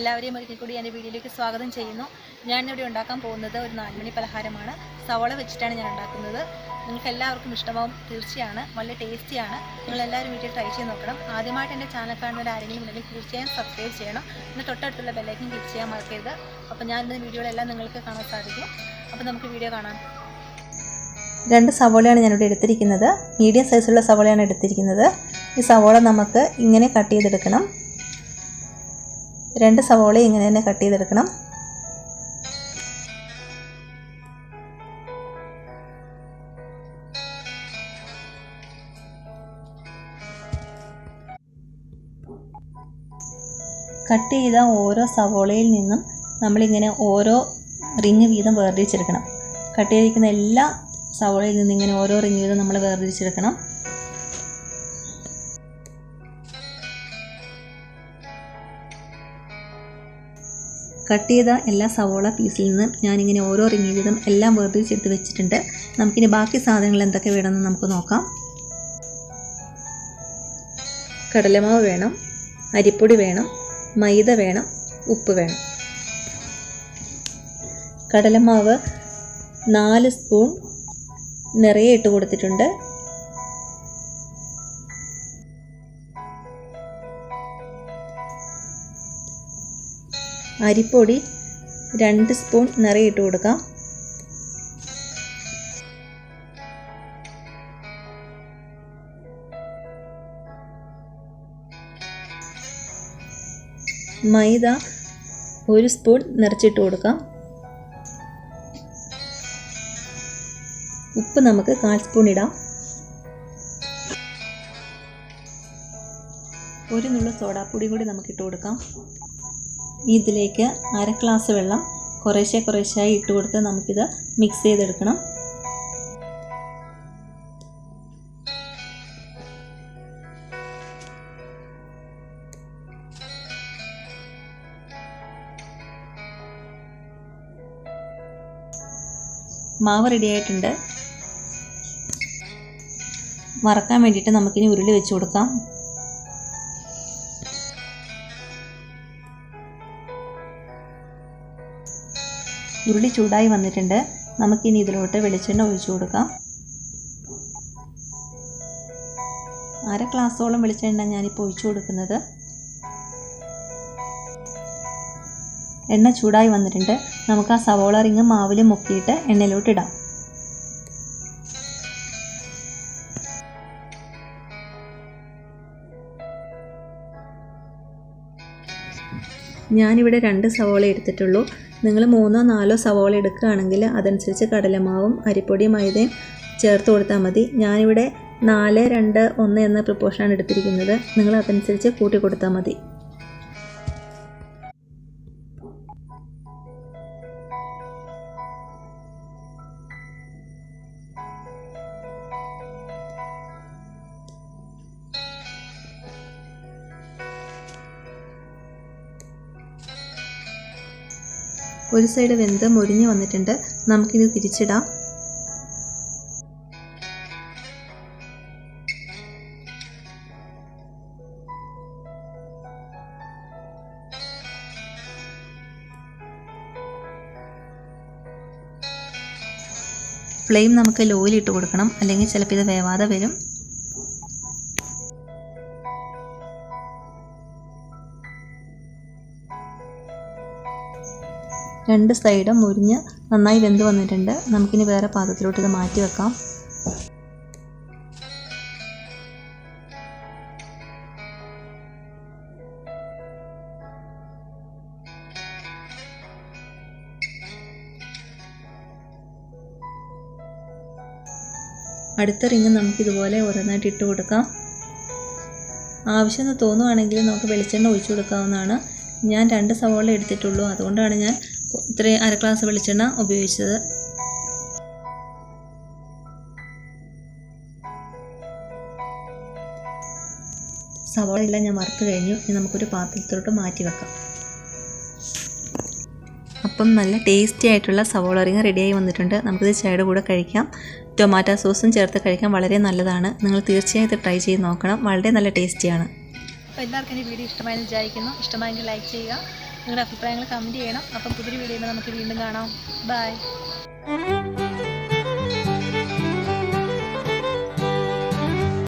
എല്ലാവരെയും ഒരിക്കൽ കൂടി എൻ്റെ വീഡിയോയിലേക്ക് സ്വാഗതം ചെയ്യുന്നു. ഞാനിവിടെ ഉണ്ടാക്കാൻ പോകുന്നത് ഒരു 4 മണി പലഹാരമാണ്. സവോള വെച്ചിട്ടാണ് ഞാൻ ഉണ്ടാക്കുന്നത്. നിങ്ങൾക്ക് എല്ലാവർക്കും ഇഷ്ടമാവും തീർച്ചയാണ്. വളരെ ടേസ്റ്റിയാണ്. നിങ്ങളെല്ലാവരും വീട്ടിൽ ട്രൈ ചെയ്ത് നോക്കണം. ആദ്യമായിട്ട് എൻ്റെ ചാനൽ കാണുന്നവർ ആരെങ്കിലും ഉണ്ടെങ്കിൽ തീർച്ചയായും സബ്സ്ക്രൈബ് ചെയ്യണം. പിന്നെ തൊട്ടടുത്തുള്ള ബെല്ലൈക്കൻ ക്ലിക്ക് ചെയ്യാൻ മറക്കരുത്. അപ്പോൾ ഞാൻ ഇന്ന് വീഡിയോകളെല്ലാം നിങ്ങൾക്ക് കാണാൻ സാധിക്കും. അപ്പോൾ നമുക്ക് വീഡിയോ കാണാം. 2 സവോളയാണ് ഞാനിവിടെ എടുത്തിരിക്കുന്നത്. മീഡിയം സൈസുള്ള സവോളയാണ് എടുത്തിരിക്കുന്നത്. ഈ സവോള നമുക്ക് ഇങ്ങനെ കട്ട് ചെയ്തെടുക്കണം. 2 സവോള ഇങ്ങനെ തന്നെ കട്ട് ചെയ്തെടുക്കണം. കട്ട് ചെയ്ത ഓരോ സവോളയിൽ നിന്നും നമ്മളിങ്ങനെ ഓരോ റിങ് വീതം വേർതിരിച്ചെടുക്കണം. കട്ട് ചെയ്തിരിക്കുന്ന എല്ലാ സവോളയിൽ നിന്ന് ഇങ്ങനെ ഓരോ റിങ് വീതം നമ്മൾ വേർതിരിച്ചെടുക്കണം. കട്ട് ചെയ്ത എല്ലാ സവോള പീസിൽ നിന്ന് ഞാനിങ്ങനെ ഓരോ റിങ് വീതം എല്ലാം വേർതിരിച്ചെടുത്ത് വെച്ചിട്ടുണ്ട്. നമുക്കിനി ബാക്കി സാധനങ്ങൾ എന്തൊക്കെ വേണമെന്ന് നമുക്ക് നോക്കാം. കടലമാവ് വേണം, അരിപ്പൊടി വേണം, മൈദ വേണം, ഉപ്പ് വേണം. കടലമാവ് 4 സ്പൂൺ നിറയെ ഇട്ട് കൊടുത്തിട്ടുണ്ട്. അരിപ്പൊടി 2 സ്പൂൺ നിറയെ ഇട്ട് കൊടുക്കാം. മൈദ 1 സ്പൂൺ നിറച്ചിട്ട് കൊടുക്കാം. ഉപ്പ് നമുക്ക് 1/4 സ്പൂൺ ഇടാം. 1 നുള്ളു സോഡാപ്പൊടി കൂടി നമുക്ക് ഇട്ട് കൊടുക്കാം. ഇതിലേക്ക് 1/2 ഗ്ലാസ് വെള്ളം കുറേശ്ശെയായി ഇട്ട് കൊടുത്ത് നമുക്കിത് മിക്സ് ചെയ്തെടുക്കണം. മാവ് റെഡി ആയിട്ടുണ്ട്. വറക്കാൻ വേണ്ടിയിട്ട് നമുക്കിനി ഉരുളി വെച്ച് കൊടുക്കാം. ഉരുളി ചൂടായി വന്നിട്ടുണ്ട്. നമുക്കിനി ഇതിലോട്ട് വെളിച്ചെണ്ണ ഒഴിച്ചു കൊടുക്കാം. 1/2 ഗ്ലാസോളം വെളിച്ചെണ്ണ ഞാനിപ്പോൾ ഒഴിച്ചു കൊടുക്കുന്നത്. എണ്ണ ചൂടായി വന്നിട്ടുണ്ട്. നമുക്ക് ആ സവോള റിങ് മാവിൽ മുക്കിയിട്ട് എണ്ണയിലോട്ട് ഇടാം. ഞാനിവിടെ 2 സവോള എടുത്തിട്ടുള്ളൂ. നിങ്ങൾ 3-4 സവോള എടുക്കുകയാണെങ്കിൽ അതനുസരിച്ച് കടലമാവും അരിപ്പൊടിയും മൈദയും ചേർത്ത് കൊടുത്താൽ മതി. ഞാനിവിടെ 4-2-1 എന്ന പ്രപ്പോർഷനാണ് എടുത്തിരിക്കുന്നത്. നിങ്ങൾ അതനുസരിച്ച് കൂട്ടി കൊടുത്താൽ മതി. ഒരു സൈഡ് വെന്ത് മൊരിഞ്ഞ് വന്നിട്ടുണ്ട്. നമുക്കിത് തിരിച്ചിടാം. ഫ്ലെയിം നമുക്ക് ലോയിലിട്ട് കൊടുക്കണം, അല്ലെങ്കിൽ ചിലപ്പോൾ ഇത് വേവാതെ വരും. രണ്ട് സൈഡും മുരിഞ്ഞ് നന്നായി വെന്ത് വന്നിട്ടുണ്ട്. നമുക്കിനി വേറെ പാത്രത്തിലോട്ട് ഇത് മാറ്റി വെക്കാം. അടുത്ത റിങ് നമുക്കിതുപോലെ ഓരോന്നായിട്ട് ഇട്ട് കൊടുക്കാം. ആവശ്യമെന്ന് തോന്നുവാണെങ്കിൽ നമുക്ക് വെളിച്ചെണ്ണ ഒഴിച്ചു കൊടുക്കാവുന്നതാണ്. ഞാൻ 2 സവോള എടുത്തിട്ടുള്ളൂ, അതുകൊണ്ടാണ് ഞാൻ ഇത്രയും 1/2 ഗ്ലാസ് വെളിച്ചെണ്ണ ഉപയോഗിച്ചത്. സവോള എല്ലാം ഞാൻ വറുത്ത് കഴിഞ്ഞു. ഇനി നമുക്കൊരു പാത്രത്തിലോട്ട് മാറ്റി വെക്കാം. അപ്പം നല്ല ടേസ്റ്റി ആയിട്ടുള്ള സവോള റിങ് റെഡിയായി വന്നിട്ടുണ്ട്. നമുക്കിത് ചായയുടെ കൂടെ കഴിക്കാം. ടൊമാറ്റോ സോസും ചേർത്ത് കഴിക്കാൻ വളരെ നല്ലതാണ്. നിങ്ങൾ തീർച്ചയായും ഇത് ട്രൈ ചെയ്ത് നോക്കണം. വളരെ നല്ല ടേസ്റ്റിയാണ്. അപ്പോൾ എല്ലാവർക്കും ഈ വീഡിയോ ഇഷ്ടമായെന്ന് വിചാരിക്കുന്നു. ഇഷ്ടമായെങ്കിൽ ലൈക്ക് ചെയ്യുക, നിങ്ങളുടെ അഭിപ്രായങ്ങൾ കമൻറ്റ് ചെയ്യണം. അപ്പം പുതിയൊരു വീഡിയോയിൽ നമുക്ക് വീണ്ടും കാണാം. ബൈ.